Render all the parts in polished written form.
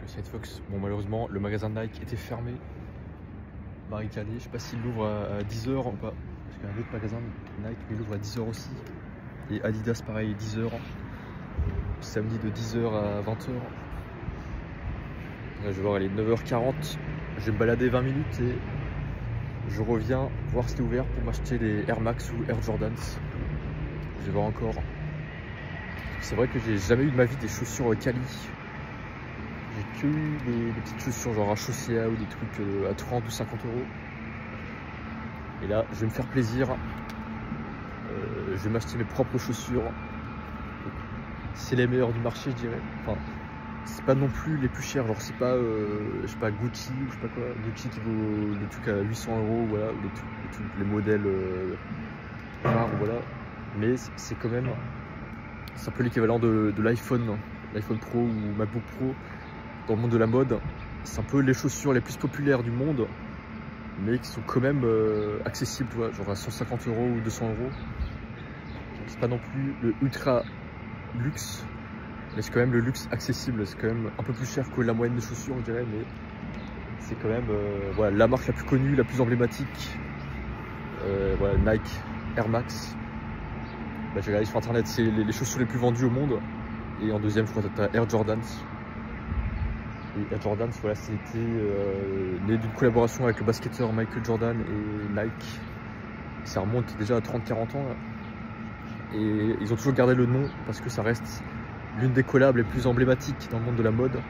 le Sidefox. Bon, malheureusement, le magasin de Nike était fermé, barricadé. Je sais pas s'il l'ouvre à 10h ou pas. Parce qu'il y a un autre magasin de Nike, mais il ouvre à 10h aussi. Et Adidas, pareil, 10h. Samedi de 10h à 20h. Là, je vais voir, il est 9h40. Je vais me balader 20 minutes et je reviens voir ce qui est ouvert pour m'acheter les Air Max ou Air Jordans. Je vais voir encore. C'est vrai que j'ai jamais eu de ma vie des chaussures quali. J'ai que eu des petites chaussures genre à Chaussea ou des trucs à 30 ou 50 €. Et là, je vais me faire plaisir. Je vais m'acheter mes propres chaussures. C'est les meilleures du marché, je dirais. Enfin, c'est pas non plus les plus chers. Genre, c'est pas, je sais pas, Gucci ou je sais pas quoi. Gucci qui vaut des trucs à 800 €, voilà, ou les modèles rares, voilà. Mais c'est quand même, c'est un peu l'équivalent de l'iPhone Pro ou MacBook Pro dans le monde de la mode. C'est un peu les chaussures les plus populaires du monde, mais qui sont quand même accessibles, tu vois, genre à 150 € ou 200 €. C'est pas non plus le ultra luxe, mais c'est quand même le luxe accessible. C'est quand même un peu plus cher que la moyenne des chaussures, je dirais, mais c'est quand même voilà, la marque la plus connue, la plus emblématique. Voilà, Nike Air Max. Bah, j'ai regardé sur internet, c'est les chaussures les plus vendues au monde. Et en deuxième, je crois que tu as Air Jordans. Et Air Jordans, voilà, c'était né d'une collaboration avec le basketteur Michael Jordan et Nike. Ça remonte déjà à 30-40 ans. Là. Et ils ont toujours gardé le nom parce que ça reste l'une des collabs les plus emblématiques dans le monde de la mode.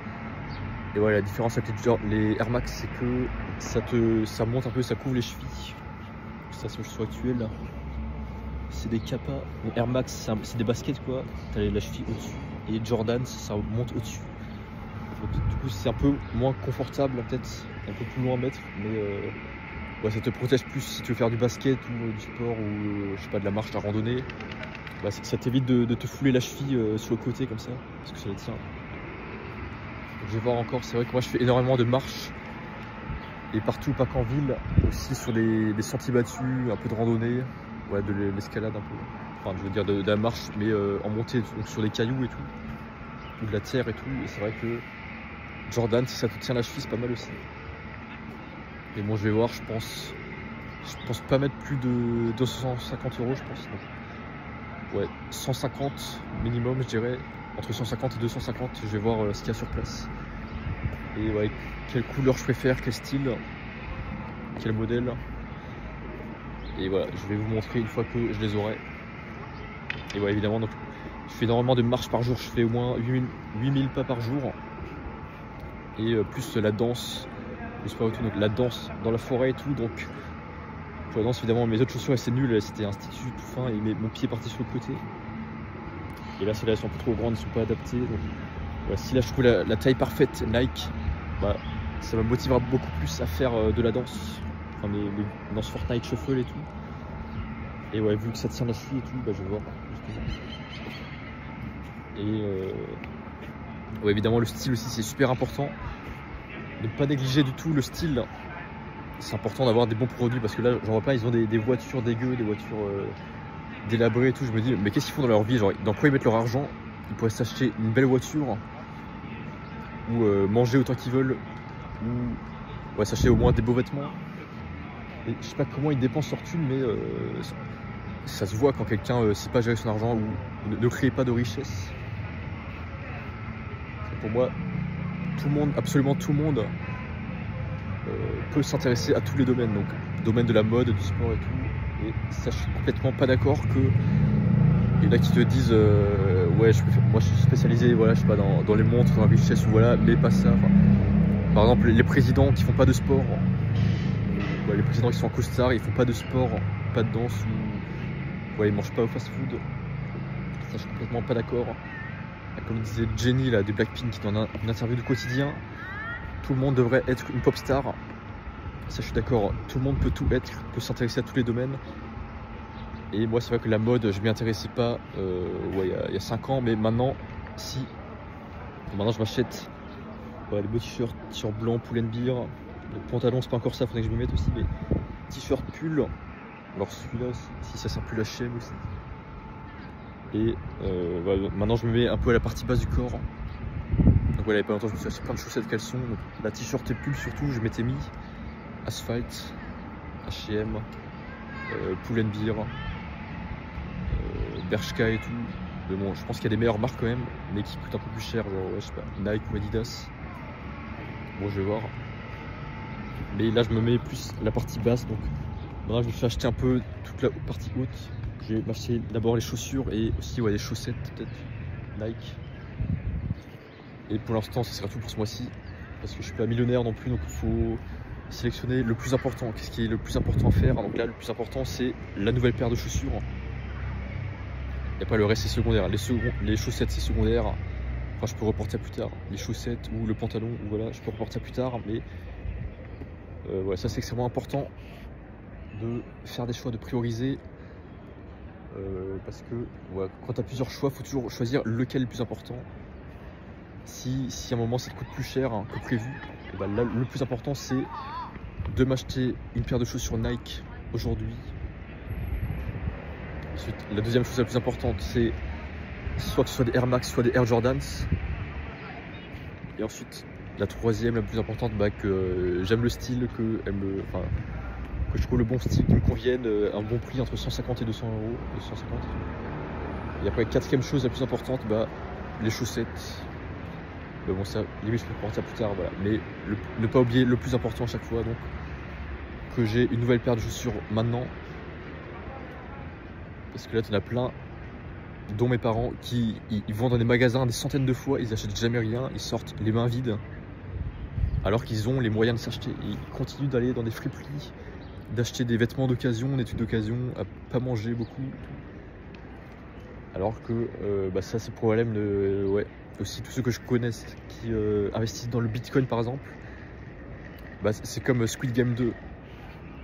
Et voilà, la différence avec les Air Max, c'est que ça monte un peu, ça couvre les chevilles. Ça, c'est mes chaussures actuelles. C'est des Kappa. Air Max, c'est des baskets quoi. T'as la cheville au-dessus. Et Jordan, ça monte au-dessus. Du coup, c'est un peu moins confortable, peut-être un peu plus loin à mettre, mais ouais, ça te protège plus si tu veux faire du basket ou du sport ou je sais pas, de la marche, de la randonnée. Bah, ça t'évite de te fouler la cheville sur le côté comme ça, parce que ça les tient. Donc, je vais voir encore, c'est vrai que moi je fais énormément de marche et partout, pas qu'en ville, aussi sur des sentiers battus, un peu de randonnée, ouais, de l'escalade un peu. Enfin, je veux dire de la marche, mais en montée, donc sur des cailloux et tout, ou de la terre et tout. Et c'est vrai que Jordan, si ça te tient la cheville, c'est pas mal aussi. Et bon, je vais voir, je pense pas mettre plus de 250 €, je pense. Donc, ouais, 150 minimum, je dirais. Entre 150 et 250, je vais voir ce qu'il y a sur place. Et ouais, quelle couleur je préfère, quel style, quel modèle. Et voilà, je vais vous montrer une fois que je les aurai. Et ouais, évidemment, donc, je fais énormément de marches par jour. Je fais au moins 8000 pas par jour. Et plus la danse, le sport et tout, donc la danse dans la forêt et tout. Donc pour la danse, évidemment, mes autres chaussures c'est nul, c'était un tissu tout fin et mon pied partait sur le côté. Et là, celles-là elles sont un peu trop grandes, elles sont pas adaptées. Donc voilà, si là je trouve la taille parfaite Nike, bah, ça me motivera beaucoup plus à faire de la danse, enfin mes danses Fortnite Shuffle et tout. Et ouais, vu que ça tient la cheville et tout, bah, je vais voir. Et ouais, évidemment, le style aussi, c'est super important. Ne pas négliger du tout le style. C'est important d'avoir des bons produits parce que là, j'en vois pas, ils ont des voitures dégueu, des voitures délabrées et tout. Je me dis, mais qu'est-ce qu'ils font dans leur vie? Genre, dans quoi ils mettent leur argent? Ils pourraient s'acheter une belle voiture ou manger autant qu'ils veulent ou ouais, s'acheter au moins des beaux vêtements. Et je sais pas comment ils dépensent leur thune, mais ça se voit quand quelqu'un sait pas gérer son argent ou ne crée pas de richesse. Pour moi, tout le monde, absolument tout le monde peut s'intéresser à tous les domaines, donc domaine de la mode, du sport et tout. Et ça, je suis complètement pas d'accord que il y en a qui te disent ouais, moi je suis spécialisé, voilà, je sais pas, dans les montres, dans la richesse ou voilà, mais pas ça. Enfin, par exemple, les présidents qui font pas de sport, ouais, les présidents qui sont en costard, ils font pas de sport, pas de danse ou ouais, ils mangent pas au fast-food. Ça, je suis complètement pas d'accord. Comme disait Jennie là, de Blackpink dans une interview du quotidien, tout le monde devrait être une pop star. Ça, je suis d'accord, tout le monde peut tout être, peut s'intéresser à tous les domaines. Et moi, c'est vrai que la mode, je m'y intéressais pas ouais, il y a 5 ans, mais maintenant, si. Maintenant, je m'achète ouais, les beaux t-shirts blancs, Pull&Bear. Le pantalon, c'est pas encore ça, faudrait que je m'y mette aussi, mais t-shirt, pull. Alors celui-là aussi, si ça sert plus la HM aussi. Et voilà, maintenant je me mets un peu à la partie basse du corps. Donc Donc voilà, il y a pas longtemps, je me suis acheté plein de chaussettes caleçons. Donc, la t-shirt et pull surtout, je m'étais mis Asphalt, H&M, Pull&Bear, Bershka et tout. Mais bon, je pense qu'il y a des meilleures marques quand même, mais qui coûtent un peu plus cher, genre ouais, je sais pas, Nike ou Adidas. Bon, je vais voir. Mais là, je me mets plus la partie basse, donc maintenant je me suis acheté un peu toute la partie haute. Je vais m'acheter d'abord les chaussures et aussi ouais, les chaussettes peut-être Nike. Et pour l'instant, ce sera tout pour ce mois-ci, parce que je suis pas millionnaire non plus, donc il faut sélectionner le plus important. Qu'est-ce qui est le plus important à faire? Donc là, le plus important, c'est la nouvelle paire de chaussures. Et pas le reste, c'est secondaire. Les chaussettes, c'est secondaire. Enfin, je peux reporter à plus tard. Les chaussettes ou le pantalon, ou voilà, je peux reporter à plus tard. Mais ouais, ça, c'est extrêmement important de faire des choix, de prioriser. Parce que ouais, quand tu as plusieurs choix, il faut toujours choisir lequel est le plus important. Si à un moment ça te coûte plus cher hein, que prévu, et ben là, le plus important c'est de m'acheter une paire de chaussures Nike aujourd'hui. Ensuite, la deuxième chose la plus importante c'est soit que ce soit des Air Max, soit des Air Jordans. Et ensuite, la troisième, la plus importante, bah, que j'aime le style, que je trouve le bon style qui me convienne, un bon prix entre 150 et 200 euros, 250. Et après, quatrième chose la plus importante, bah, les chaussettes. Mais bon, ça, limite, je peux reporter plus tard, voilà. Mais ne pas oublier le plus important à chaque fois, donc que j'ai une nouvelle paire de chaussures maintenant. Parce que là, tu en as plein, dont mes parents, qui ils vont dans des magasins des centaines de fois, ils achètent jamais rien, ils sortent les mains vides, alors qu'ils ont les moyens de s'acheter. Ils continuent d'aller dans des friperies, d'acheter des vêtements d'occasion, des trucs d'occasion, à pas manger beaucoup. Alors que bah ça c'est le problème de ouais, aussi tous ceux que je connaisse qui investissent dans le Bitcoin par exemple. Bah, c'est comme Squid Game 2.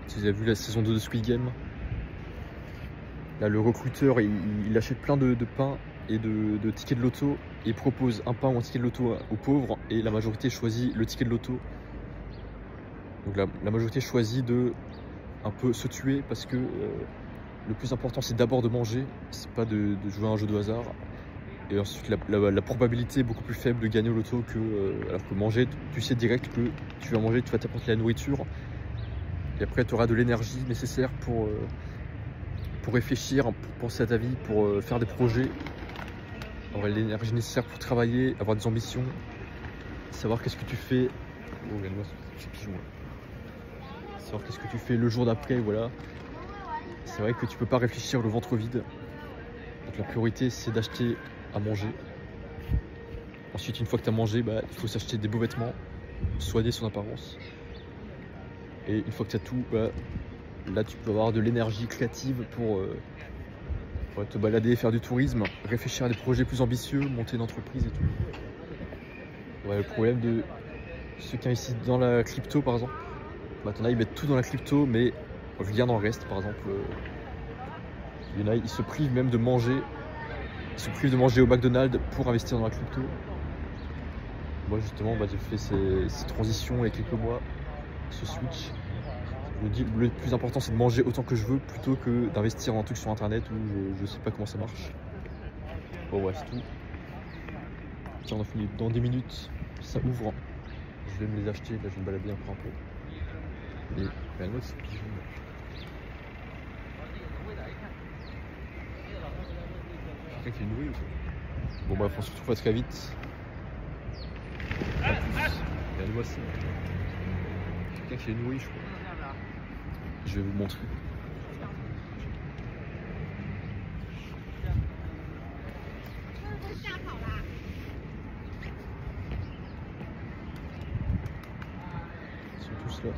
Si vous avez vu la saison 2 de Squid Game, là le recruteur il achète plein de pains et de tickets de loto et il propose un pain ou un ticket de loto aux pauvres et la majorité choisit le ticket de loto. Donc la majorité choisit de un peu se tuer parce que le plus important c'est d'abord de manger, c'est pas de jouer à un jeu de hasard. Et ensuite la probabilité est beaucoup plus faible de gagner au loto que alors que manger, tu sais direct que tu vas manger, tu vas t'apporter la nourriture. Et après tu auras de l'énergie nécessaire pour réfléchir, pour penser à ta vie, pour faire des projets. Avoir l'énergie nécessaire pour travailler, avoir des ambitions, savoir qu'est-ce que tu fais. Oh, regarde-moi ce pigeon là. Savoir qu'est-ce que tu fais le jour d'après, voilà. C'est vrai que tu peux pas réfléchir le ventre vide. Donc la priorité c'est d'acheter à manger. Ensuite une fois que tu as mangé, bah, il faut s'acheter des beaux vêtements, soigner son apparence. Et une fois que tu as tout, bah, là tu peux avoir de l'énergie créative pour te balader, faire du tourisme, réfléchir à des projets plus ambitieux, monter une entreprise et tout. Ouais, le problème de ceux qui investissent dans la crypto par exemple, bah, t'en as, ils mettent tout dans la crypto mais rien n'en reste. Par exemple, il y en a, ils se privent même de manger, ils se privent de manger au McDonald's pour investir dans la crypto. Moi justement, bah, j'ai fait ces transitions il y a quelques mois, ce switch. Je me dis le plus important c'est de manger autant que je veux plutôt que d'investir dans un truc sur internet où je sais pas comment ça marche. Bon ouais, c'est tout. Tiens, on a fini dans 10 minutes, ça ouvre. Je vais me les acheter, là je vais me balader encore un peu. Et regarde-moi ce pigeon là. Quelqu'un qui est nourri ou quoi? Bon bref, on se retrouve très vite. En plus, regarde-moi ça. Quelqu'un qui est nourri je crois. Je vais vous montrer. Ils sont tous là.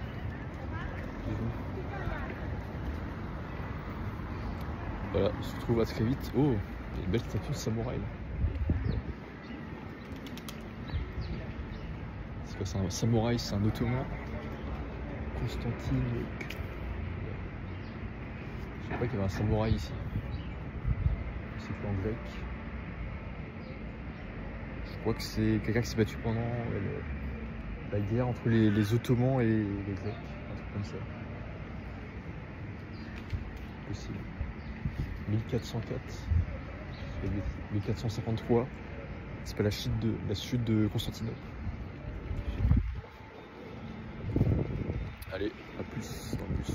Voilà, on se retrouve à très vite. Oh, il y a une belle statue de samouraï. C'est quoi, c'est un samouraï, c'est un ottoman. Constantine. Je sais pas qu'il y avait un samouraï ici. C'est quoi en grec? Je crois que c'est quelqu'un qui s'est battu pendant la guerre entre les Ottomans et les Grecs. Un truc comme ça. Possible. 1404. 1453. C'est pas la chute de Constantinople. Allez, à plus dans le bus.